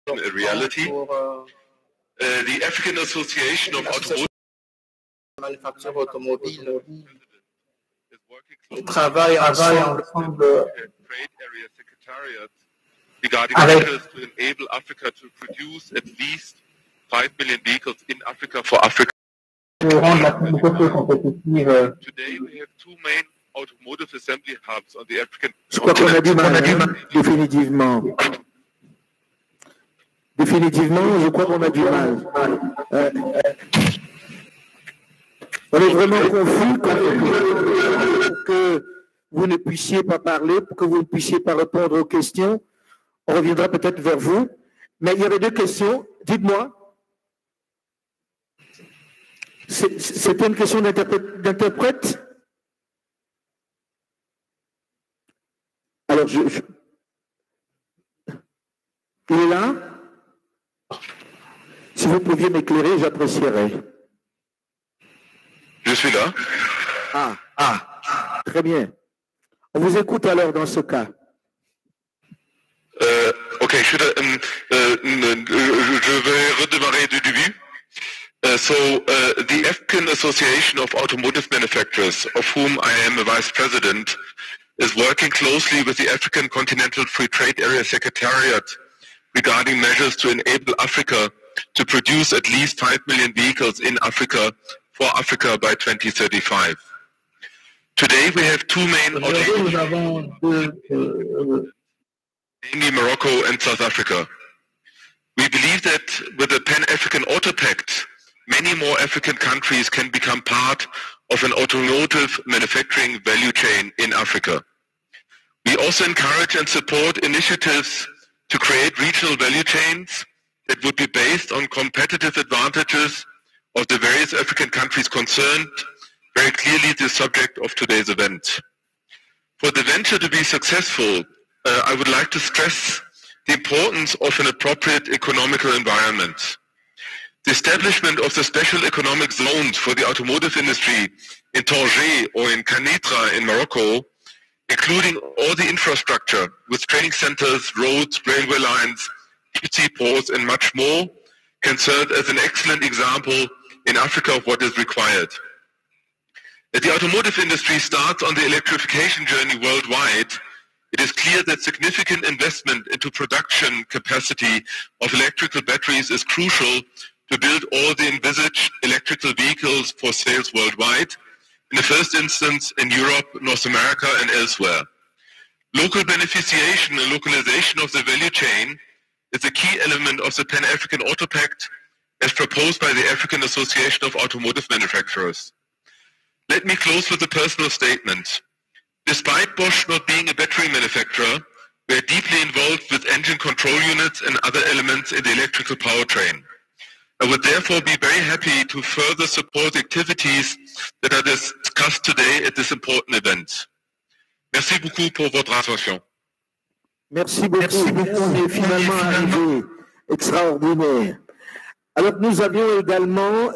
a reality. The African Association of Automotive manufactures automobiles travaillent ensemble regarding measures to enable Africa to produce at least 5 million vehicles in Africa for Africa. pour rendre l'Afrique beaucoup plus compétitive. Today we have two main automotive assembly hubs on the African Je crois qu'on a du mal, définitivement. Définitivement, je crois qu'on a du mal. On est vraiment confus pour que vous ne puissiez pas parler, pour que vous ne puissiez pas répondre aux questions. On reviendra peut-être vers vous. Mais il y avait deux questions. Dites-moi. C'était une question d'interprète? Alors, il est là? Si vous pouviez m'éclairer, j'apprécierais. Je suis là. Très bien. On vous écoute alors dans ce cas. Ok, je vais redémarrer du début. The African Association of Automotive Manufacturers, of whom I am a vice president, is working closely with the African Continental Free Trade Area Secretariat regarding measures to enable Africa to produce at least 5 million vehicles in Africa for Africa by 2035. Today we have two main namely Morocco and South Africa. We believe that with the Pan-African Auto Pact, many more African countries can become part of an automotive manufacturing value chain in Africa. We also encourage and support initiatives to create regional value chains that would be based on competitive advantages of the various African countries concerned, very clearly the subject of today's event. For the venture to be successful, I would like to stress the importance of an appropriate economical environment. The establishment of the special economic zones for the automotive industry in Tanger or in Kenitra in Morocco, including all the infrastructure with training centers, roads, railway lines, seaports and much more, can serve as an excellent example in Africa of what is required. As the automotive industry starts on the electrification journey worldwide, it is clear that significant investment into production capacity of electrical batteries is crucial to build all the envisaged electrical vehicles for sales worldwide, in the first instance in Europe, North America and elsewhere. Local beneficiation and localization of the value chain is a key element of the Pan-African Auto Pact as proposed by the African Association of Automotive Manufacturers. Let me close with a personal statement. Despite Bosch not being a battery manufacturer, we are deeply involved with engine control units and other elements in the electrical powertrain. I would therefore be very happy to further support activities that are discussed today at this important event. Merci beaucoup pour votre attention. Merci beaucoup. On est finalement arrivé. Extraordinaire. Alors nous avions également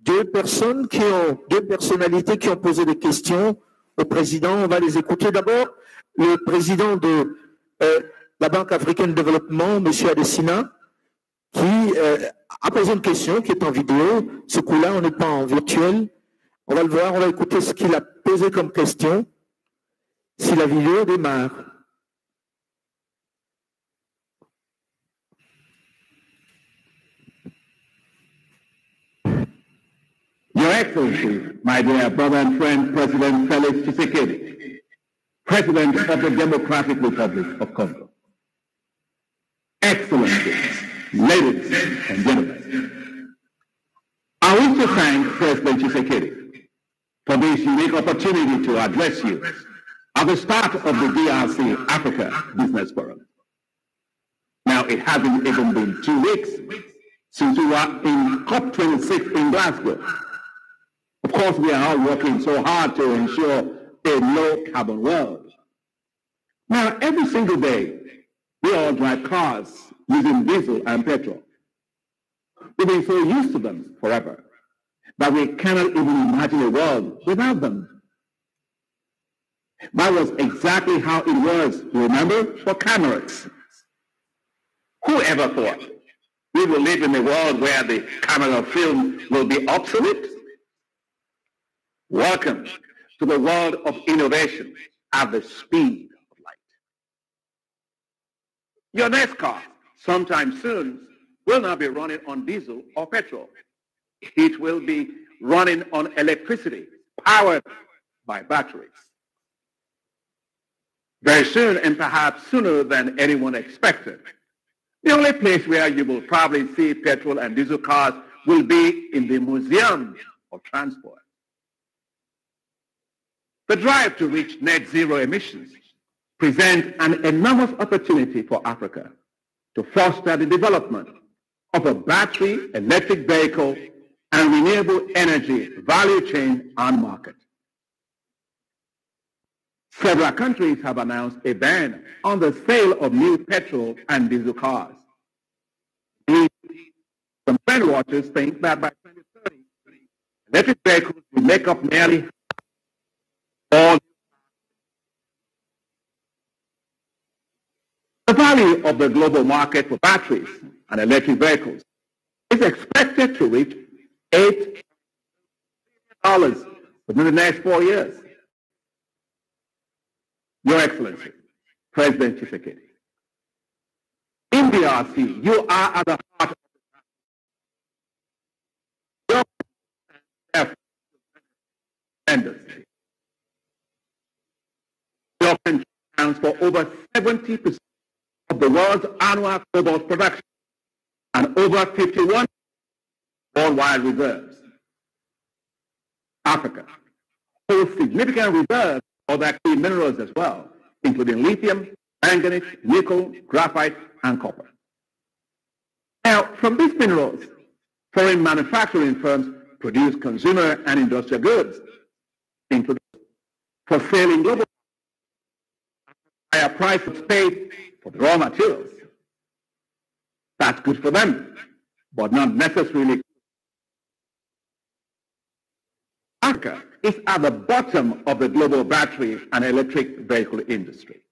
deux personnalités qui ont posé des questions au président. On va les écouter. D'abord, le président de la Banque africaine de développement, M. Adesina, qui a posé une question qui est en vidéo. Ce coup-là, on n'est pas en virtuel. On va le voir, on va écouter ce qu'il a posé comme question. Si la vidéo démarre. Your Excellency, my dear brother and friend, President Felix Tshisekedi, President of the Democratic Republic of Congo. Excellencies, ladies and gentlemen, I wish to thank President Tshisekedi for this unique opportunity to address you at the start of the DRC Africa Business Forum. Now, it hasn't even been 2 weeks since we were in COP26 in Glasgow. Of course, we are all working so hard to ensure a low-carbon world. Now, every single day, we all drive cars using diesel and petrol. We've been so used to them forever that we cannot even imagine a world without them. That was exactly how it was, remember, for Cameroons. Whoever thought we will live in a world where the camera film will be obsolete? Welcome to the world of innovation at the speed of light. Your next car, sometime soon, will not be running on diesel or petrol. It will be running on electricity, powered by batteries. Very soon, and perhaps sooner than anyone expected, the only place where you will probably see petrol and diesel cars will be in the museum of transport. The drive to reach net zero emissions presents an enormous opportunity for Africa to foster the development of a battery, electric vehicle, and renewable energy value chain and market. Several countries have announced a ban on the sale of new petrol and diesel cars. Some trend watchers think that by 2030, electric vehicles will make up nearly all. The value of the global market for batteries and electric vehicles is expected to reach $8 billion within the next 4 years. Your Excellency, President Tshisekedi, in DRC, you are at the heart of your effort. Your country accounts for over 70% of the world's annual cobalt production and over 51% worldwide reserves. Africa holds significant reserves of other key minerals as well, including lithium, manganese, nickel, graphite, and copper. Now, from these minerals, foreign manufacturing firms produce consumer and industrial goods, including for sale in global higher prices paid for the raw materials. That's good for them, but not necessarily. Africa is at the bottom of the global battery and electric vehicle industry.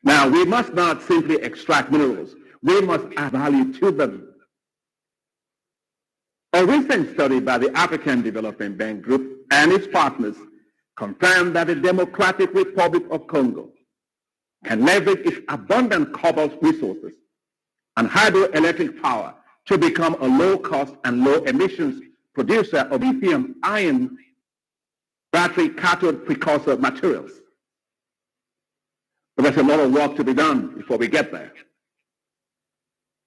Now, we must not simply extract minerals. We must add value to them. A recent study by the African Development Bank Group and its partners confirmed that the Democratic Republic of Congo can leverage its abundant cobalt resources and hydroelectric power to become a low-cost and low-emissions producer of lithium-ion battery cathode precursor materials. But there's a lot of work to be done before we get there.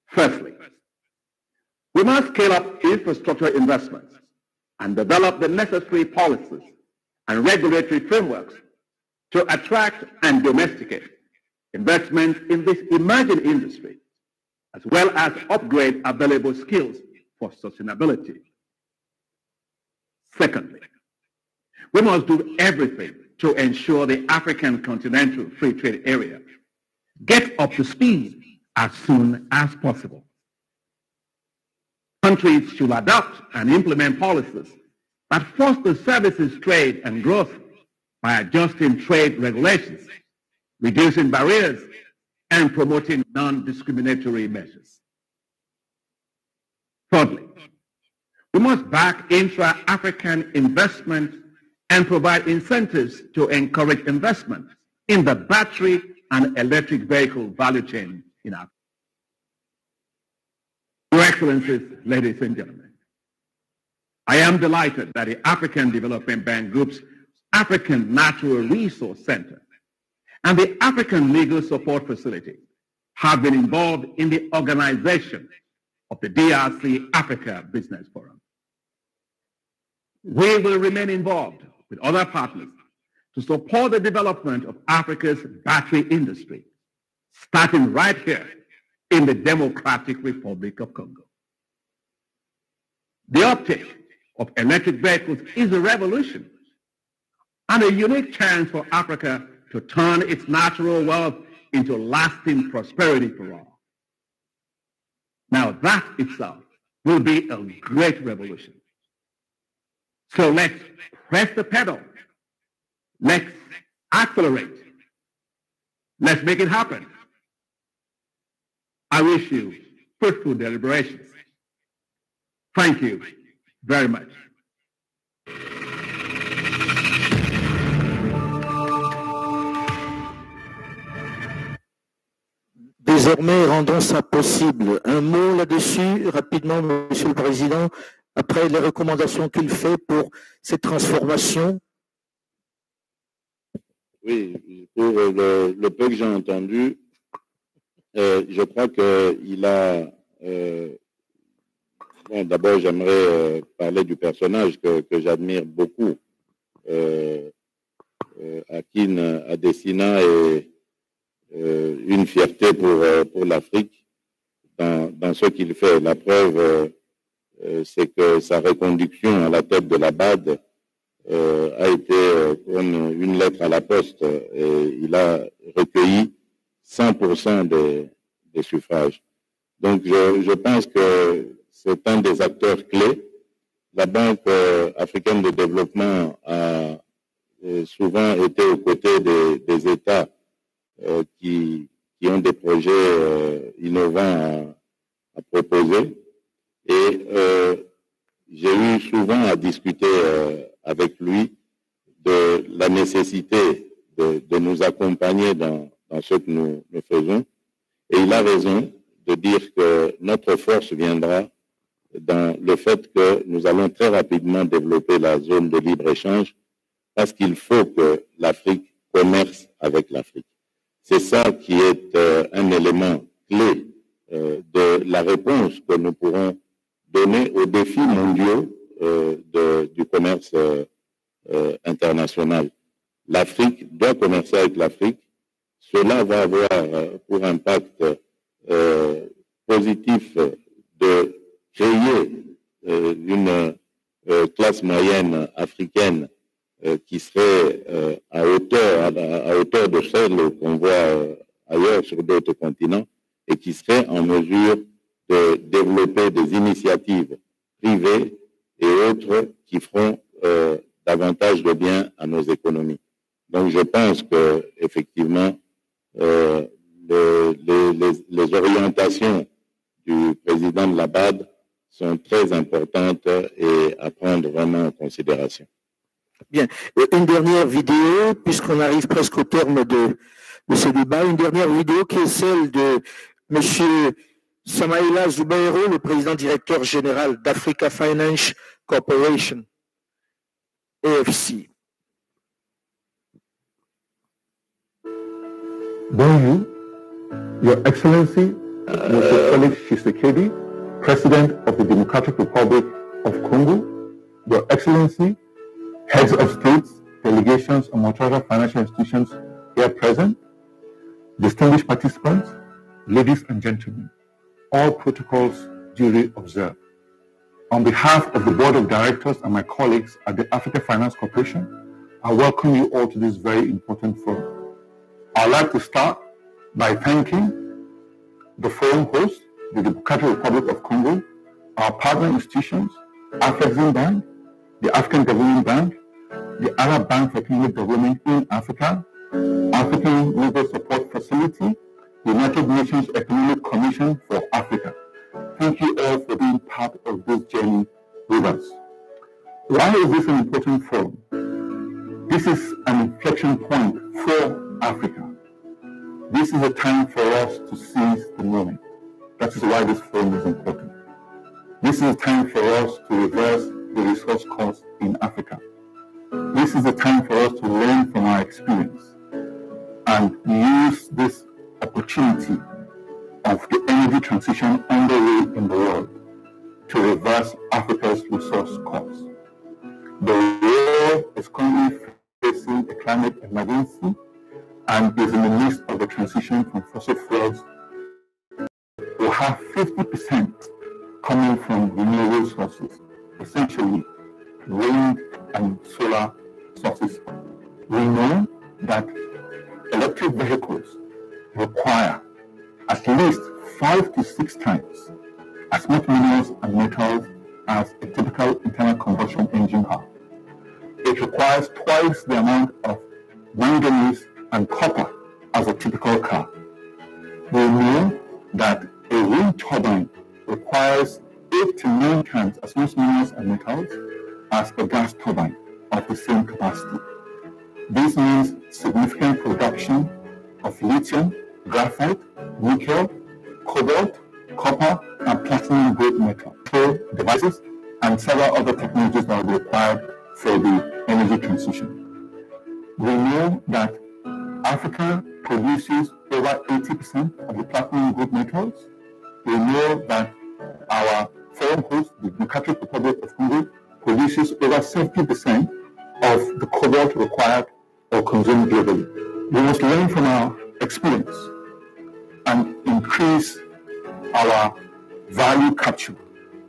Firstly, we must scale up infrastructure investments and develop the necessary policies and regulatory frameworks to attract and domesticate investments in this emerging industry, as well as upgrade available skills for sustainability. Secondly, we must do everything to ensure the African Continental Free Trade Area gets up to speed as soon as possible. Countries should adopt and implement policies that foster services trade and growth by adjusting trade regulations, reducing barriers, and promoting non-discriminatory measures. Thirdly, we must back intra-African investment and provide incentives to encourage investment in the battery and electric vehicle value chain in Africa. Your Excellencies, ladies and gentlemen, I am delighted that the African Development Bank Group's African Natural Resource Center and the African Legal Support Facility have been involved in the organization of the DRC Africa Business Forum. We will remain involved with other partners to support the development of Africa's battery industry, starting right here in the Democratic Republic of Congo. The uptake of electric vehicles is a revolution and a unique chance for Africa to turn its natural wealth into lasting prosperity for all. Now that itself will be a great revolution. So let's press the pedal. Let's accelerate. Let's make it happen. I wish you fruitful deliberations. Thank you very much. Désormais, rendons ça possible. Un mot là-dessus, rapidement, Monsieur le Président, après les recommandations qu'il fait pour cette transformation. Oui, pour le peu que j'ai entendu, je crois qu'il a... bon, d'abord, j'aimerais parler du personnage que j'admire beaucoup. Akin Adesina est une fierté pour l'Afrique dans ce qu'il fait. La preuve, c'est que sa reconduction à la tête de la BAD a été comme une lettre à la poste. Et il a recueilli 100% des suffrages. Donc, je pense que c'est un des acteurs clés. La Banque africaine de développement a souvent été aux côtés des États qui ont des projets innovants à proposer. Et j'ai eu souvent à discuter avec lui de la nécessité de nous accompagner dans ce que nous faisons. Et il a raison de dire que notre force viendra dans le fait que nous allons très rapidement développer la zone de libre-échange parce qu'il faut que l'Afrique commerce avec l'Afrique. C'est ça qui est un élément clé de la réponse que nous pourrons donner aux défis mondiaux du commerce international. L'Afrique doit commercer avec l'Afrique. Cela va avoir pour impact positif de créer une classe moyenne africaine qui serait à hauteur de celle qu'on voit ailleurs sur d'autres continents et qui serait en mesure de développer des initiatives privées et autres qui feront davantage de bien à nos économies. Donc je pense que effectivement les orientations du président de la BAD sont très importantes et à prendre vraiment en considération. Bien. Une dernière vidéo, puisqu'on arrive presque au terme de ce débat, une dernière vidéo qui est celle de M. Samaïla Zoubairo, le président directeur général d'Africa Finance Corporation, AFC. Bonjour, Your Excellency, Mr. Felix Tshisekedi, President of the Democratic Republic of Congo, Your Excellency, heads of states, delegations, and multilateral financial institutions here present, distinguished participants, ladies and gentlemen, all protocols duly observed. On behalf of the Board of Directors and my colleagues at the Africa Finance Corporation, I welcome you all to this very important forum. I'd like to start by thanking the forum host, the Democratic Republic of Congo, our partner institutions, Afrexim Bank, the African Development Bank, the Arab Bank for Economic Development in Africa, African Legal Support Facility, the United Nations Economic Commission for Africa. Thank you all for being part of this journey with us. Why is this an important forum? This is an inflection point for Africa. This is a time for us to seize the moment. That is why this forum is important. This is a time for us to reverse the resource cost in Africa. This is a time for us to learn from our experience and use this opportunity of the energy transition underway in the world to reverse Africa's resource costs. The world is currently facing a climate emergency and is in the midst of the transition from fossil fuels. We'll have 50% coming from renewable sources, essentially wind and solar sources. We know that electric vehicles require at least 5 to 6 times as much minerals and metals as a typical internal combustion engine car. It requires twice the amount of manganese and copper as a typical car. We know that a wind turbine requires 8 to 9 times as much minerals and metals as a gas turbine of the same capacity. This means significant production of lithium, graphite, nickel, cobalt, copper, and platinum-grade metal, devices, and several other technologies that will be required for the energy transition. We know that Africa produces over 80% of the platinum-grade metals. We know that our foreign host, the Democratic Republic of Congo, produces over 70% of the cobalt required or consumed globally. We must learn from our experience and increase our value capture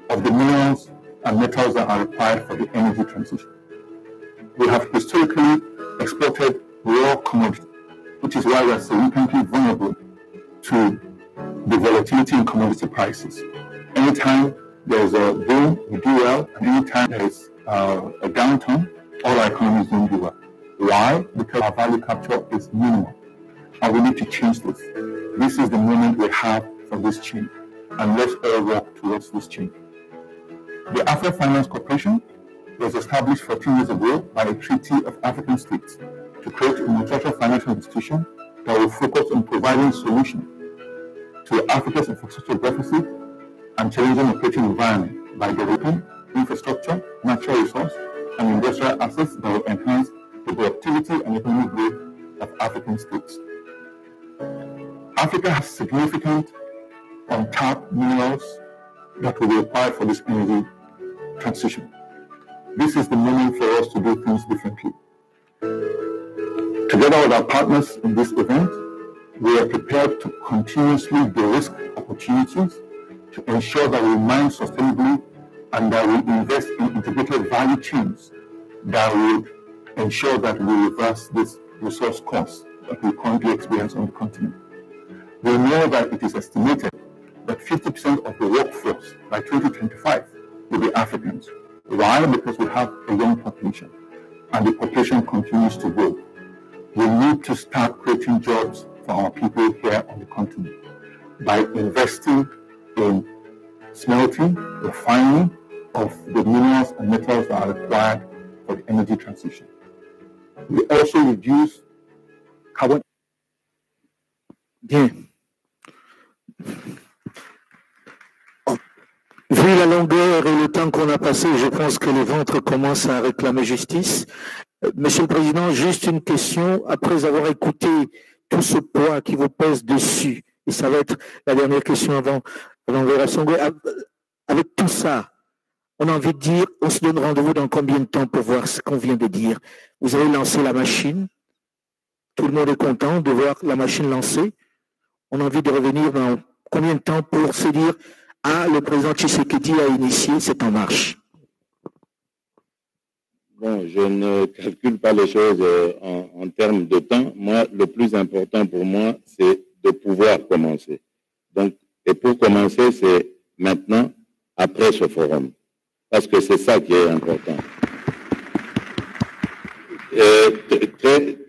of the minerals and metals that are required for the energy transition. We have historically exported raw commodities, which is why we are significantly vulnerable to the volatility in commodity prices. Anytime there's a boom, we do well, and anytime there's a downturn, all our economies don't do well. Why? Because our value capture is minimal, and we need to change this. This is the moment we have for this change, and let's all work towards this change. The Afro Finance Corporation was established 14 years ago by a treaty of African states to create a multilateral financial institution that will focus on providing solutions to Africa's infrastructure deficit and challenging operating environment by developing infrastructure, natural resource, and industrial assets that will enhance the productivity and economic growth of African states. Africa has significant untapped minerals that will be required for this energy transition. This is the moment for us to do things differently. Together with our partners in this event, we are prepared to continuously de-risk opportunities to ensure that we mine sustainably and that we invest in integrated value chains that will ensure that we reverse this resource cost that we currently experience on the continent. We know that it is estimated that 50% of the workforce by 2025 will be Africans. Why? Because we have a young population and the population continues to grow. We need to start creating jobs for our people here on the continent by investing in smelting, refining of the minerals and metals that are required for the energy transition. We also reduce carbon. Bien. Vu la longueur et le temps qu'on a passé, je pense que les ventres commencent à réclamer justice. Monsieur le Président, juste une question. Après avoir écouté tout ce poids qui vous pèse dessus, et ça va être la dernière question avant Vera Songwe, avec tout ça, on a envie de dire, on se donne rendez-vous dans combien de temps pour voir ce qu'on vient de dire? Vous avez lancé la machine, tout le monde est content de voir la machine lancée. On a envie de revenir dans combien de temps pour se dire, ah, le président Tshisekedi a initié, c'est en marche? Bon, je ne calcule pas les choses en termes de temps. Moi, le plus important pour moi, c'est de pouvoir commencer. Donc, et pour commencer, c'est maintenant, après ce forum. Parce que c'est ça qui est important.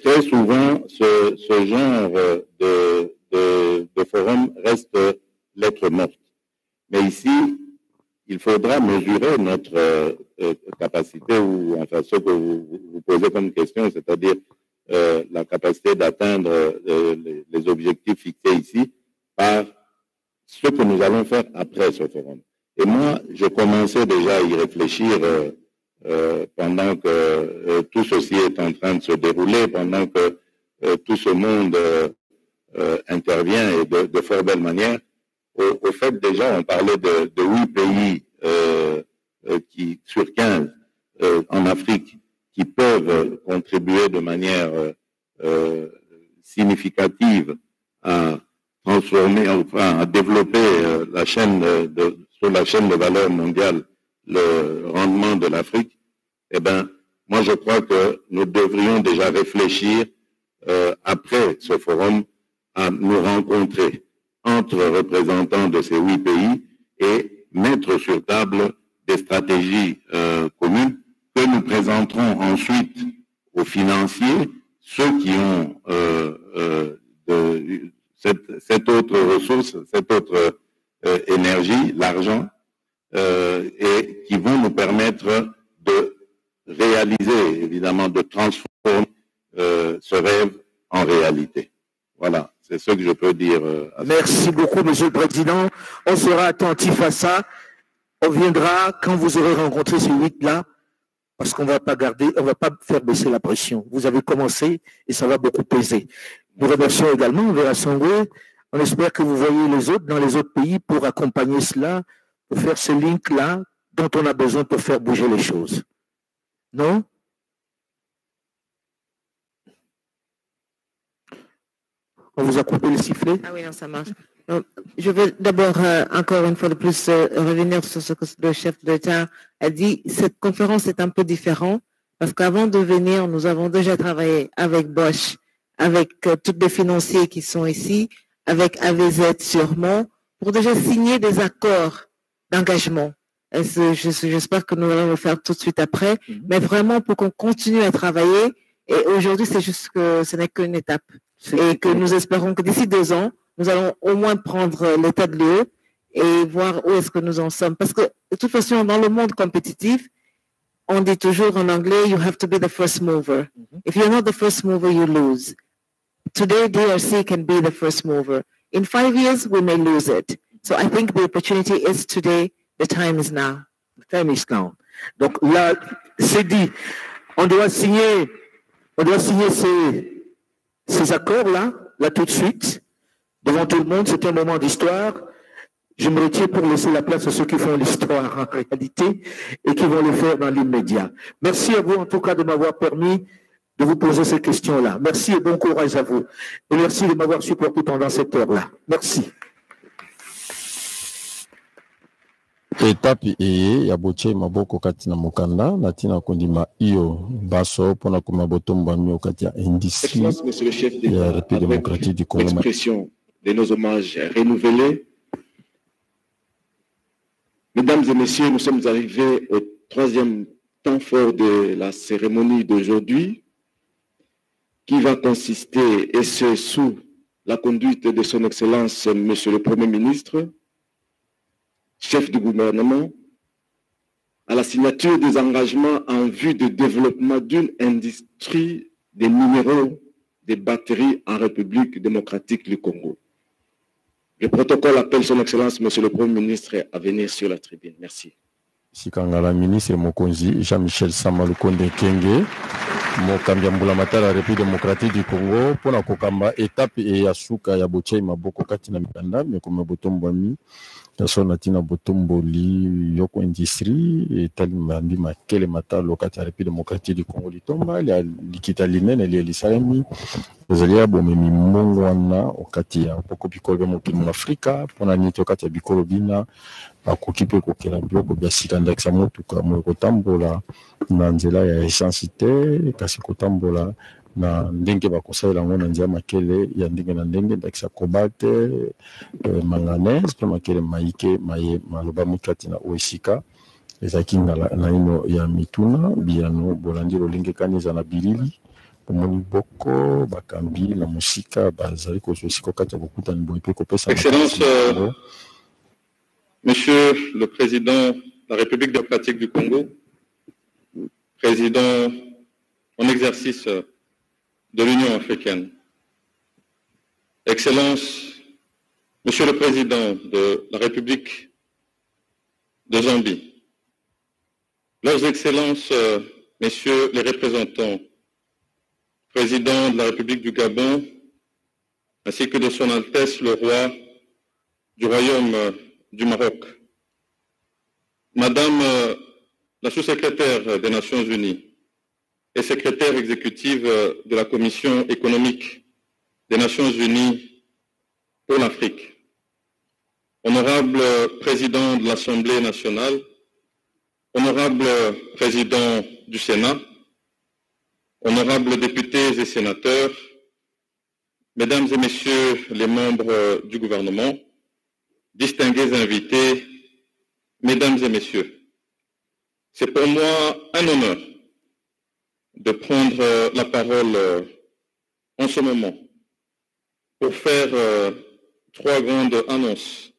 Très souvent, ce genre de forum reste lettre morte. Mais ici, il faudra mesurer notre capacité, ou enfin ce que vous posez comme question, c'est-à-dire la capacité d'atteindre les objectifs fixés ici par ce que nous allons faire après ce forum. Et moi, je commençais déjà à y réfléchir pendant que tout ceci est en train de se dérouler, pendant que tout ce monde intervient et de fort belle manière. Au fait, déjà, on parlait de 8 pays sur 15 en Afrique qui peuvent contribuer de manière significative à transformer, enfin, à développer la chaîne sur la chaîne de valeur mondiale le rendement de l'Afrique. Eh bien, moi, je crois que nous devrions déjà réfléchir après ce forum à nous rencontrer entre représentants de ces 8 pays et mettre sur table des stratégies communes que nous présenterons ensuite aux financiers, ceux qui ont cette autre ressource, cette autre énergie, l'argent, et qui vont nous permettre de réaliser, évidemment, de transformer ce rêve en réalité. Voilà, c'est ce que je peux dire. Merci beaucoup, Monsieur le Président. On sera attentif à ça. On viendra quand vous aurez rencontré ces 8-là, parce qu'on ne va pas faire baisser la pression. Vous avez commencé et ça va beaucoup peser. Nous remercions également Vera Songwe. On espère que vous voyez les autres dans les autres pays pour accompagner cela, pour faire ce link-là dont on a besoin pour faire bouger les choses. Non? On vous a coupé le sifflet? Ah oui, non, ça marche. Donc, je veux d'abord, encore une fois de plus, revenir sur ce que le chef de l'État a dit. Cette conférence est un peu différente parce qu'avant de venir, nous avons déjà travaillé avec Bosch, avec tous les financiers qui sont ici, avec AVZ sûrement, pour déjà signer des accords d'engagement. J'espère que nous allons le faire tout de suite après, mais vraiment pour qu'on continue à travailler. Et aujourd'hui, c'est juste que ce n'est qu'une étape. Et que nous espérons que d'ici 2 ans, nous allons au moins prendre l'état de l'UE et voir où est-ce que nous en sommes. Parce que de toute façon, dans le monde compétitif, on dit toujours en anglais, you have to be the first mover. If you're not the first mover, you lose. Today, DRC can be the first mover. In 5 years, we may lose it. So I think the opportunity is today, the time is now. The time is now. Donc là, c'est dit, on doit signer ces accords-là, là tout de suite, devant tout le monde. C'est un moment d'histoire. Je me retiens pour laisser la place à ceux qui font l'histoire en réalité et qui vont le faire dans l'immédiat. Merci à vous en tout cas de m'avoir permis de vous poser ces questions-là. Merci et bon courage à vous. Et merci de m'avoir supporté pendant cette heure-là. Merci. Etape eye ya boche maboko kati na mokanda na tina kondima iyo baso pona kuma botomba mio kati ya NDC ya République démocratique du Congo. Expression de nos hommages renouvelés. Mesdames et messieurs, nous sommes arrivés au 3e temps fort de la cérémonie d'aujourd'hui qui va consister, et ce sous la conduite de son Excellence Monsieur le Premier ministre, chef du gouvernement, à la signature des engagements en vue de développement d'une industrie des minéraux, des batteries en République démocratique du Congo. Le protocole appelle son Excellence Monsieur le Premier ministre à venir sur la tribune. Merci. Sikangala ministre Mokonzi Jean-Michel Samalukonde Kenge mokambi ya mbulamatala ya République démocratique du Congo pona kokamba étape e ya suka ya bochei maboko kati na mikanda mekoma botombwami taso na tina botomboli yoko industrie etali mandi makele matalo kati ya République démocratique du Congo litomba ya likita linene li lisalemi zalia bomemi mongo wana okati ya poko bikolo mokili mu Afrika pona nito kati ya bikolo bina akokipe kokela biloko bya sika ndakisa motuka mo kotambola na nzela ya essence te kasi kotambola na ndenge bakosalela ngo na nzela makele ya ndenge na ndenge ndakisa cobalt manganèse pe makele maike maye maloba mukati na oesika ezaki na ino ya mituna biano bolandi lolinge kanisa na bilili pomoni boko bakambi na musika bazali kozosiko kati ya kokuta ni boipe kopesa Excellence Monsieur le Président de la République démocratique du Congo, Président en exercice de l'Union africaine, Excellence Monsieur le Président de la République de Zambie, Leurs Excellences, Messieurs les représentants, Président de la République du Gabon, ainsi que de Son Altesse le Roi du Royaume du Maroc, Madame la sous-secrétaire des Nations Unies et secrétaire exécutive de la Commission économique des Nations Unies pour l'Afrique, Honorable Président de l'Assemblée nationale, Honorable Président du Sénat, Honorables députés et sénateurs, Mesdames et Messieurs les membres du gouvernement, distingués invités, Mesdames et Messieurs, c'est pour moi un honneur de prendre la parole en ce moment pour faire 3 grandes annonces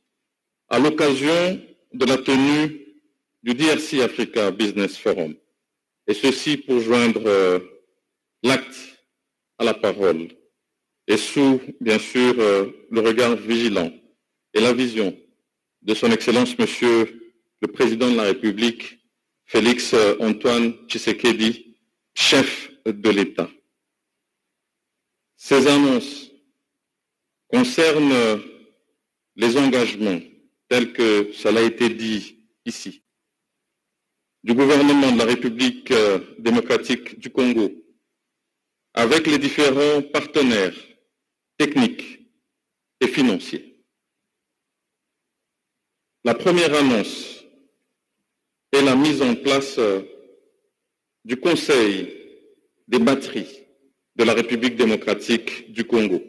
à l'occasion de la tenue du DRC Africa Business Forum. Et ceci pour joindre l'acte à la parole et sous, bien sûr, le regard vigilant et la vision de son Excellence, Monsieur le Président de la République, Félix Antoine Tshisekedi, chef de l'État. Ces annonces concernent les engagements, tels que cela a été dit ici, du gouvernement de la République démocratique du Congo, avec les différents partenaires techniques et financiers. La première annonce est la mise en place du Conseil des batteries de la République démocratique du Congo,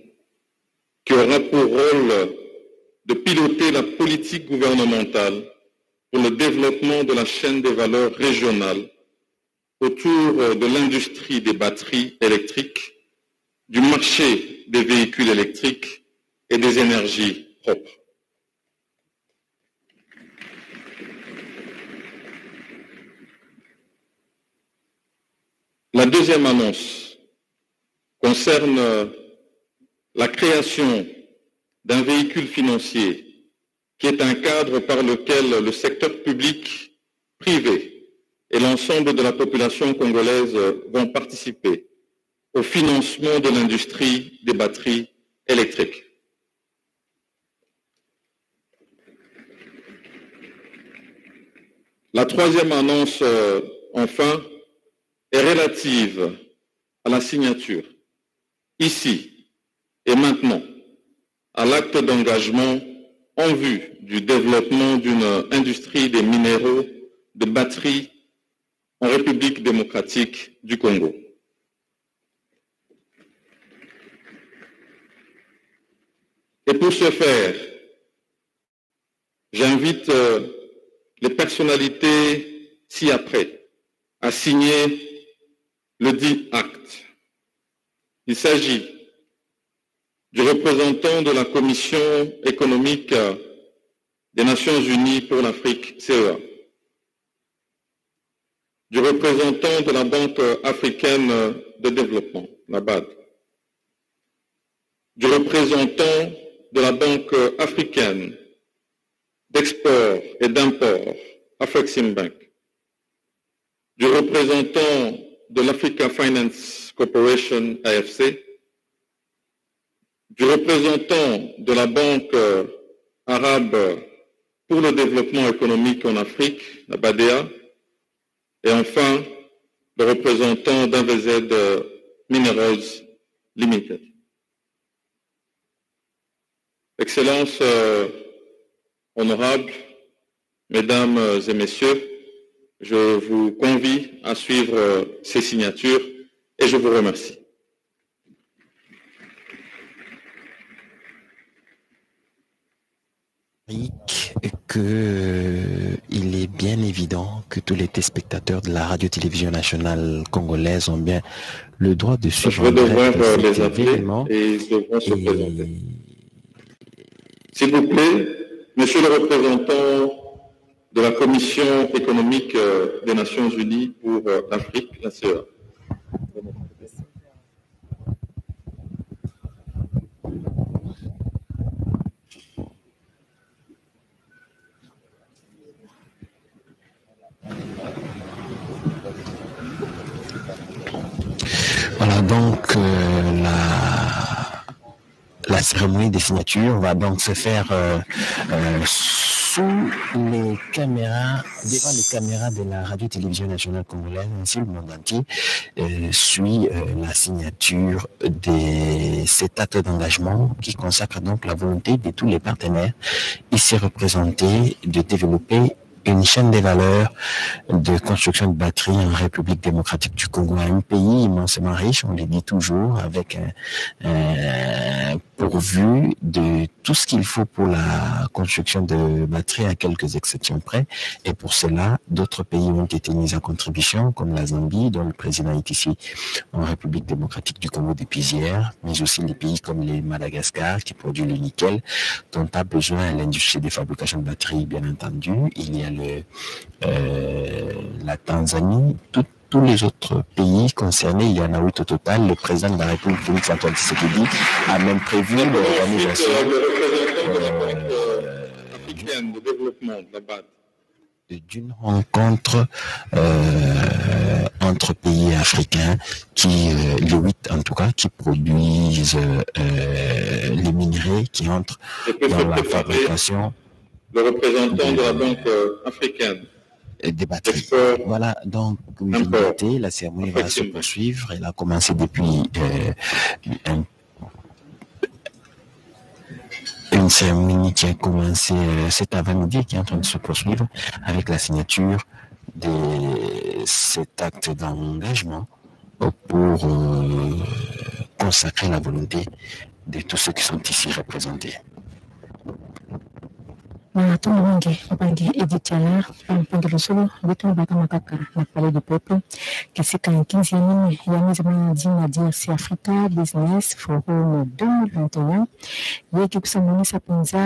qui aura pour rôle de piloter la politique gouvernementale pour le développement de la chaîne des valeurs régionales autour de l'industrie des batteries électriques, du marché des véhicules électriques et des énergies propres. La deuxième annonce concerne la création d'un véhicule financier qui est un cadre par lequel le secteur public, privé et l'ensemble de la population congolaise vont participer au financement de l'industrie des batteries électriques. La troisième annonce, enfin, est relative à la signature, ici et maintenant, à l'acte d'engagement en vue du développement d'une industrie des minéraux de batteries en République démocratique du Congo. Et pour ce faire, j'invite les personnalités ci-après à signer le dit acte. Il s'agit du représentant de la Commission économique des Nations Unies pour l'Afrique, CEA, du représentant de la Banque africaine de développement, la BAD, du représentant de la Banque africaine d'export et d'import, Afreximbank, du représentant de l'Africa Finance Corporation, AFC, du représentant de la Banque arabe pour le développement économique en Afrique, la BADEA, et enfin le représentant d'AVZ Minerals Limited. Excellences, honorables, mesdames et messieurs, je vous convie à suivre ces signatures et je vous remercie. Il est bien évident que tous les téléspectateurs de la radio-télévision nationale congolaise ont bien le droit de suivre. Je vais devoir les appeler et ils devront se présenter. S'il vous plaît, monsieur le représentant de la Commission économique des Nations Unies pour l'Afrique, la CEA. Voilà donc la cérémonie des signatures va donc se faire sous les caméras, devant les caméras de la radio-télévision nationale congolaise, ainsi le monde entier suit la signature de cet acte d'engagement qui consacre donc la volonté de tous les partenaires ici représentés de développer une chaîne des valeurs de construction de batteries en République démocratique du Congo, un pays immensément riche, on le dit toujours, avec pourvu de tout ce qu'il faut pour la construction de batteries à quelques exceptions près. Et pour cela, d'autres pays ont été mis en contribution, comme la Zambie, dont le président est ici en République démocratique du Congo depuis hier, mais aussi les pays comme les Madagascar qui produisent le nickel, dont a besoin l'industrie de fabrication de batteries, bien entendu. Il y a la Tanzanie, tous les autres pays concernés, il y en a 8 au total. Le président de la République, Félix-Antoine Tshisekedi, a même prévu l'organisation d'une rencontre entre pays africains qui, les 8 en tout cas, qui produisent les minerais qui entrent dans la fabrication. Le représentant de la Banque africaine. Des batteries. Voilà, donc, comme je l'ai dit, la cérémonie va se poursuivre. Elle a commencé depuis une cérémonie qui a commencé cet avant-midi, qui est en train de se poursuivre avec la signature de cet acte d'engagement pour consacrer la volonté de tous ceux qui sont ici représentés. Na tuna wengi wapange editiana mpangilio solo vitu baka makaka na pale du peuple kisika nkinzi nini ya mwezi mwana DRC Africa Business Forum 2021 yeki kusamonisa penza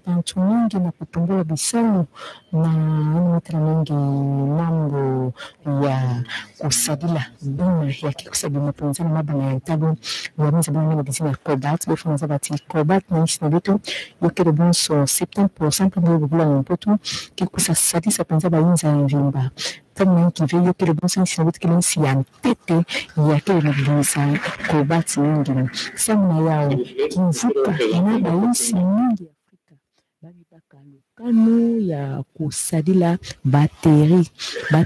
bantu mingi na kutumbula bisalu na wetera mingi mambo ya kusadila bima ya kikusabima penza na mabana ya tabu ya mwezi mwana bizina Cobalt befuna zabati Cobalt na nchi na vitu yoke de bon so 70% pour le mpoto qui kusa sadi sa penza ba inza vimba tellement qui veut que le bon sens c'est que l'on s'y a tête ya que le bon sens Cobalt mingi sana yao kivuka na ba insi mingi Afrika bali bakalo kanu ya kusadila batterie na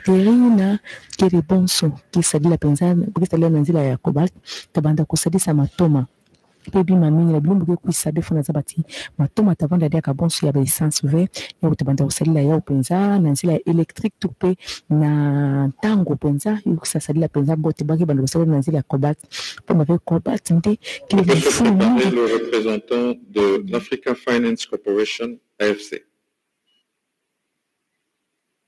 que le bon son qui sadila penza kusadila nanzila ya Cobalt tabanda kusadisa matoma pebi mamini la bilumbu ke kuisabe funa zabati matoma tavanda dia kabonso ya essence vert ya utabanda usalila ya upenza na nzila électrique tupe na tango penza yukusasalila penza bote baki bando usalila na nzila ya Cobalt pour m'avoir Cobalt nde qui est le représentant de l'Africa Finance Corporation AFC.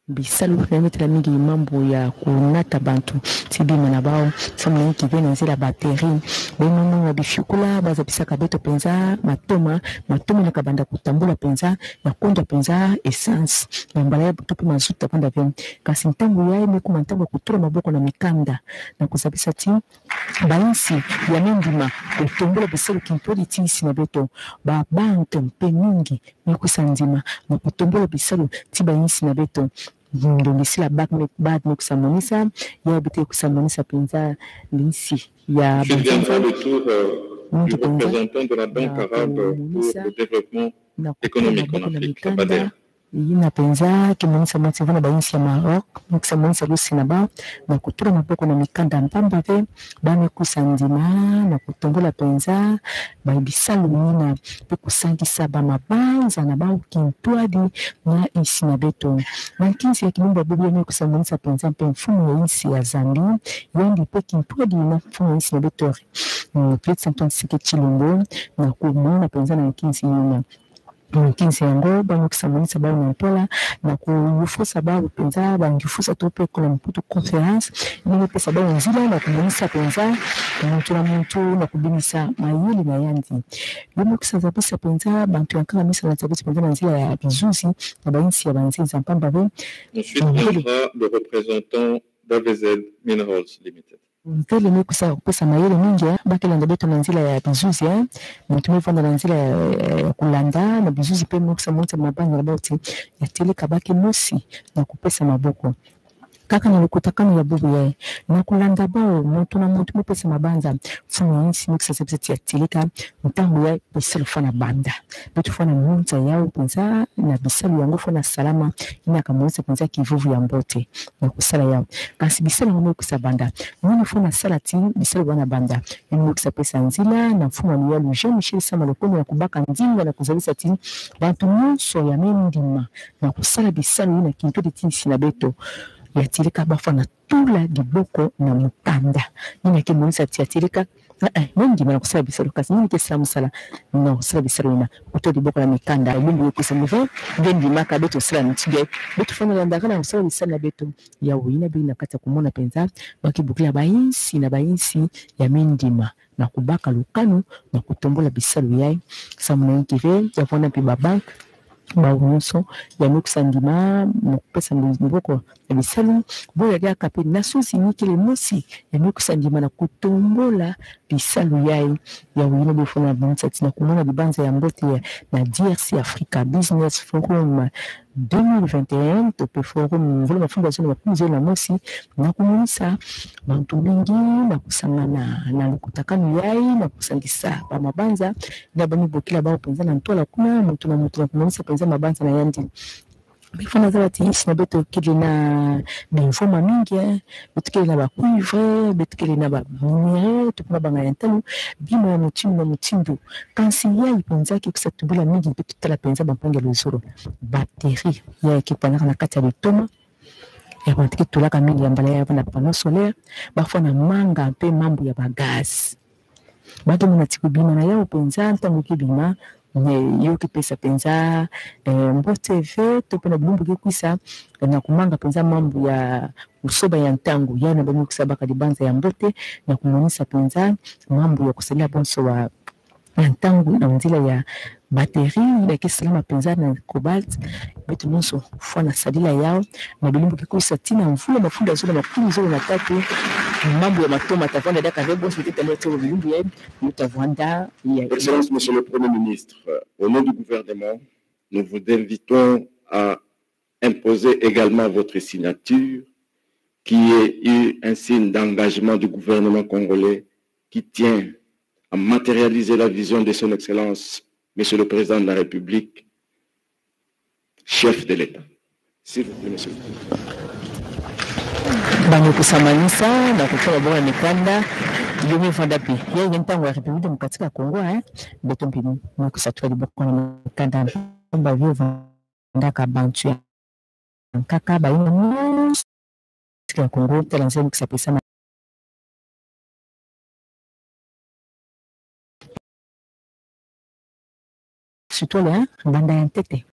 Bisalu kunametela mingi mambo ya kunata bantu tibima na bao family kivena nzila batterie benono wa bifukula baza bisaka beto penza matoma na kabanda kutambula penza ya konda penza essence mbala ya topi mazuta panda vem kasi ntango ya ime kuma ntango kutura maboko na mikanda na kusabisa ti bainsi ya mindima kutumbula bisalu kimpodi tisi na beto ba bank mpe mingi nikusanzima na kutumbula bisalu ti bainsi na beto ndongisi la bad kusamonisa ya bite kusamonisa penza linsi ya le représentant de la Banque arabe pour le développement économique en Afrique, BADER. Ina penza kimonisa mativana bainsi ya Maroc kusamonisa lusi na ba na kutura mapoko na mikanda mpamba ve bame kusandima na kutongola penza baibisalu mina pe kusangisa ba mabanza na ba ukintwadi na isi na beto na kinsi ya kimumba bubia ne kusamonisa penza pe mfumo ya isi ya Zambie yandi pe kintwadi na mfumo ya isi na beto plate symptômes sike chilombo na kumona penza na kinsi nyuma kinsi yango bango kusamonisa bao na mpola na kufusa bao penza bangifusa tope kola mputu conference nime pesa bao nzila na kumonisa penza na muntu na kubinisa mayili na yandi bimo kusaza pesa penza bantu yankala misa na tabiti penza na nzila ya bizuzi na bainsi ya banzinza mpamba ve. Ensuite le représentant d'AVZ Minerals Limited. Vile ni kusa mayele mingi bakilanda beto na nzila ya bizuzi mtume fanda na nzila ya kulanda na bizuzi pe mkusa monta mabanga about ya tele kabaki mosi na kupesa maboko kaka na lokutakano ya bubu yae na kulanda bao moto na moto mopesa mabanza fumu yinsi mikisa sepseti ya tilika mtambu ya bisalu fana banda betu fana munza yao penza na bisalu yango fana salama ina kamuweza penza kivuvu ya mbote na kusala yao kasi bisalu ngome kusa banda mwana fana salati bisalu wana banda ina mkisa pesa nzila na mfumu ya Jean Michel Sama Lokondo na kubaka nzinga na kuzalisa ti bantu nyonso ya mendima na kusala bisalu ina kinto de tinsi na beto ya tilika bafana tula diboko na mukanda nina kimonisa tilika mengi mana kusala bisalu kasi nini kesala musala na kusala bisalu ina uto diboko na mikanda mungu yekusa mve ngendi maka beto sala ntige beto fana landaka na kusala bisalu na beto ya uina bi na kata kumona penza bakibukila bayinsi na bayinsi ya mendima na kubaka lukanu na kutombola bisalu yai samuna nkive ya fona pi babank baunso ya nukusandima mukupesa mboko ya bisalu boya ya kape nasosi nikele mosi ya nukusandima na kutombola bisalu yai ya wino bifuna bonsati na kumona bibanza ya mbote na DRC Africa Business Forum 2021 tope forum vile mafunzo zone mapunzo na mosi na kumunisa bantu mingi na kusangana na lukutakano yai na kusangisa ba mabanza na bani bokila bao penza na ntola kuna mtu na kumunisa penza mabanza na yandi bifuna za tiisi na beto kile na binfoma mingi beto kile na ba cuivre beto kile na ba minere tupuna banga yantalo bima ya mutimu na mutindu kansi yai penza ki kusatubula mingi beto tala penza bampange lozoro batterie ya kipana na kati ya bitoma ya kwantiki tulaka mingi ya mbala ya na panneau solaire bafona manga mpe mambo ya bagaz bato muna tikubima na yao penza ntango kibima yoki pesa penza mbote ve topena bulumbu kikuisa na kumanga penza mambo ya usoba ya ntango yana bami kusaba kadibanza ya mbote na kumonisa penza mambo ya kusalia bonso wa ntango na nzila ya batterie na kisalama penza na cobalt betu nonso fona sadila yao na bulumbu kikuisa tina mvula mafunda zona makumi zona na tatu mambo ya matoma tavanda daka rebo c'était tellement trop bulumbu ya mutavanda ya Excellence Monsieur le Premier ministre, au nom du gouvernement, nous vous invitons à imposer également votre signature qui est un signe d'engagement du gouvernement congolais qui tient à matérialiser la vision de son Excellence Monsieur le Président de la République, chef de l'État. S'il vous plaît, Monsieur le Président. Banyo kusamanisa na kutoa bora mikanda yomi vandapi yeye ntango ya Republika Demokratika Kongo beto mpini na kusatua liboko na mikanda mba vyo vandaka bantu ya kaka baina ya Kongo telanze mkisapesa na sitole banda ya ntete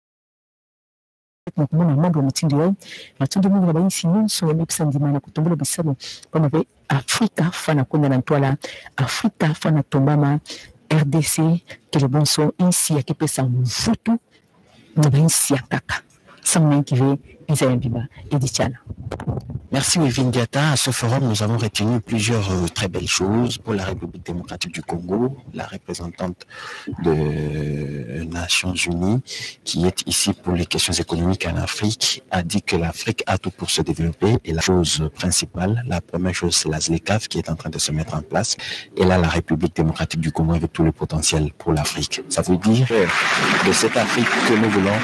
na kumona mambo ya mtindo yao matindo mungu na bainsi nyonso ya mipisa ndima na kutombola bisabu kama ve Afrika fana kwenda na ntwala Afrika fana tombama RDC kile bonso insi ya kipesa mvutu na bainsi ya kaka samna kive Isaïe Biba Edichana. Merci Wivin Diata. À ce forum, nous avons retenu plusieurs très belles choses pour la République démocratique du Congo. La représentante des Nations Unies, qui est ici pour les questions économiques en Afrique, a dit que l'Afrique a tout pour se développer. Et la chose principale, la première chose, c'est la ZLECAf qui est en train de se mettre en place. Et là, la République démocratique du Congo avec tout le potentiel pour l'Afrique. Ça veut dire de cette Afrique que nous voulons.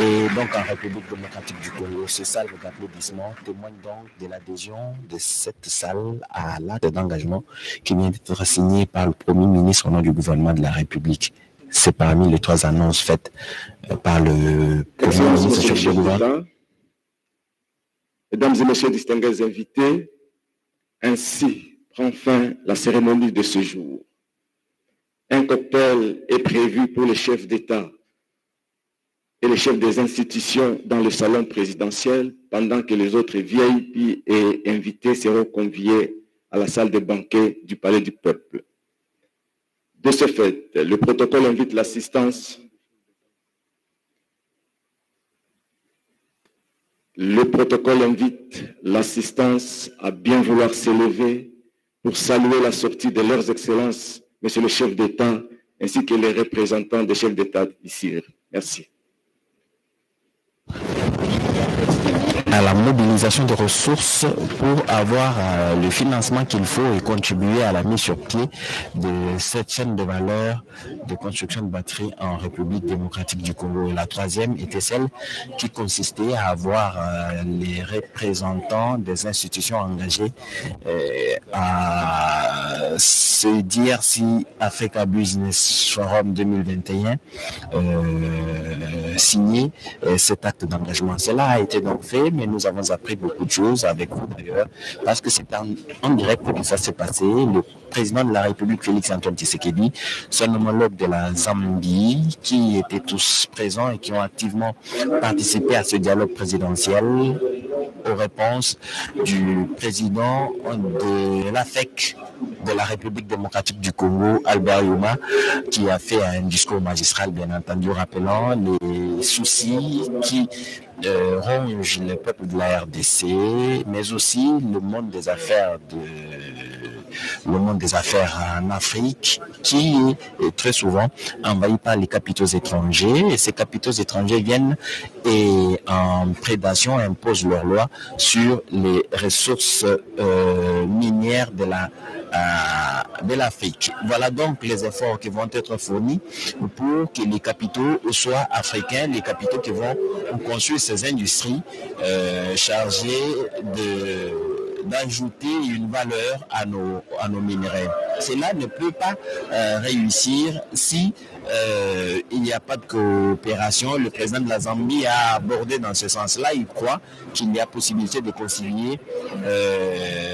Et donc en République démocratique du Congo, ces salles d'applaudissements témoignent donc de l'adhésion de cette salle à l'acte d'engagement qui vient d'être signé par le Premier ministre au nom du gouvernement de la République. C'est parmi les 3 annonces faites par le Premier ministre chef du gouvernement. Mesdames et messieurs distingués invités, ainsi prend fin la cérémonie de ce jour. Un cocktail est prévu pour les chefs d'État et les chefs des institutions dans le salon présidentiel, pendant que les autres VIP et invités seront conviés à la salle de banquet du Palais du Peuple. De ce fait, le protocole invite l'assistance. Le protocole invite l'assistance à bien vouloir s'élever pour saluer la sortie de leurs excellences, Monsieur le chef d'État, ainsi que les représentants des chefs d'État ici. Merci. à la mobilisation de ressources pour avoir le financement qu'il faut et contribuer à la mise sur pied de cette chaîne de valeur de construction de batteries en République démocratique du Congo. Et la troisième était celle qui consistait à avoir les représentants des institutions engagées à se dire si Africa Business Forum 2021 signé cet acte d'engagement. Cela a été donc fait, mais nous avons appris beaucoup de choses avec vous d'ailleurs, parce que c'est en direct que ça s'est passé. Le président de la République, Félix Antoine Tshisekedi, son homologue de la Zambie, qui étaient tous présents et qui ont activement participé à ce dialogue présidentiel, aux réponses du président de l'AFEC de la République démocratique du Congo, Albert Yuma, qui a fait un discours magistral, bien entendu, rappelant les soucis qui rongent le peuple de la RDC, mais aussi le monde des affaires en Afrique, qui est très souvent envahi par les capitaux étrangers, et ces capitaux étrangers viennent et en prédation imposent leurs lois sur les ressources minières de l'Afrique. Voilà donc les efforts qui vont être fournis pour que les capitaux soient africains, les capitaux qui vont construire ces industries chargées d'ajouter une valeur à nos minerais. Cela ne peut pas réussir si il n'y a pas de coopération. Le président de la Zambie a abordé dans ce sens-là. Il croit qu'il y a possibilité de concilier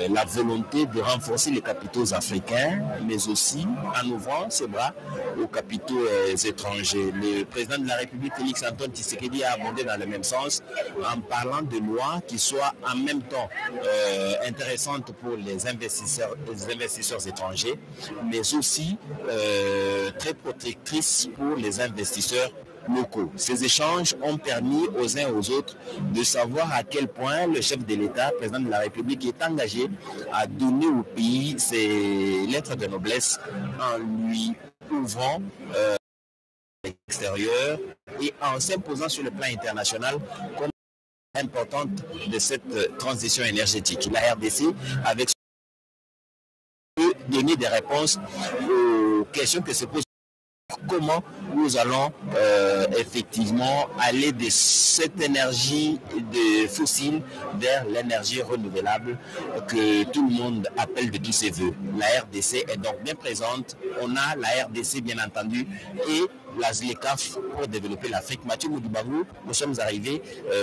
la volonté de renforcer les capitaux africains, mais aussi en ouvrant ses bras aux capitaux étrangers. Le président de la République, Félix Antoine Tshisekedi, a abordé dans le même sens en parlant de lois qui soient en même temps intéressantes pour les investisseurs étrangers, mais aussi très protectrices pour les investisseurs locaux. Ces échanges ont permis aux uns et aux autres de savoir à quel point le chef de l'État, président de la République, est engagé à donner au pays ses lettres de noblesse en lui ouvrant l'extérieur et en s'imposant sur le plan international comme importante de cette transition énergétique. La RDC, avec peut donner des réponses aux questions que se posent. Comment nous allons effectivement aller de cette énergie de fossile vers l'énergie renouvelable que tout le monde appelle de tous ses voeux. La RDC est donc bien présente. On a la RDC bien entendu et la ZLECAf pour développer l'Afrique. Mathieu Moudibagou, nous sommes arrivés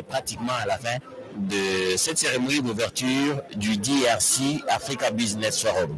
pratiquement à la fin de cette cérémonie d'ouverture du DRC Africa Business Forum.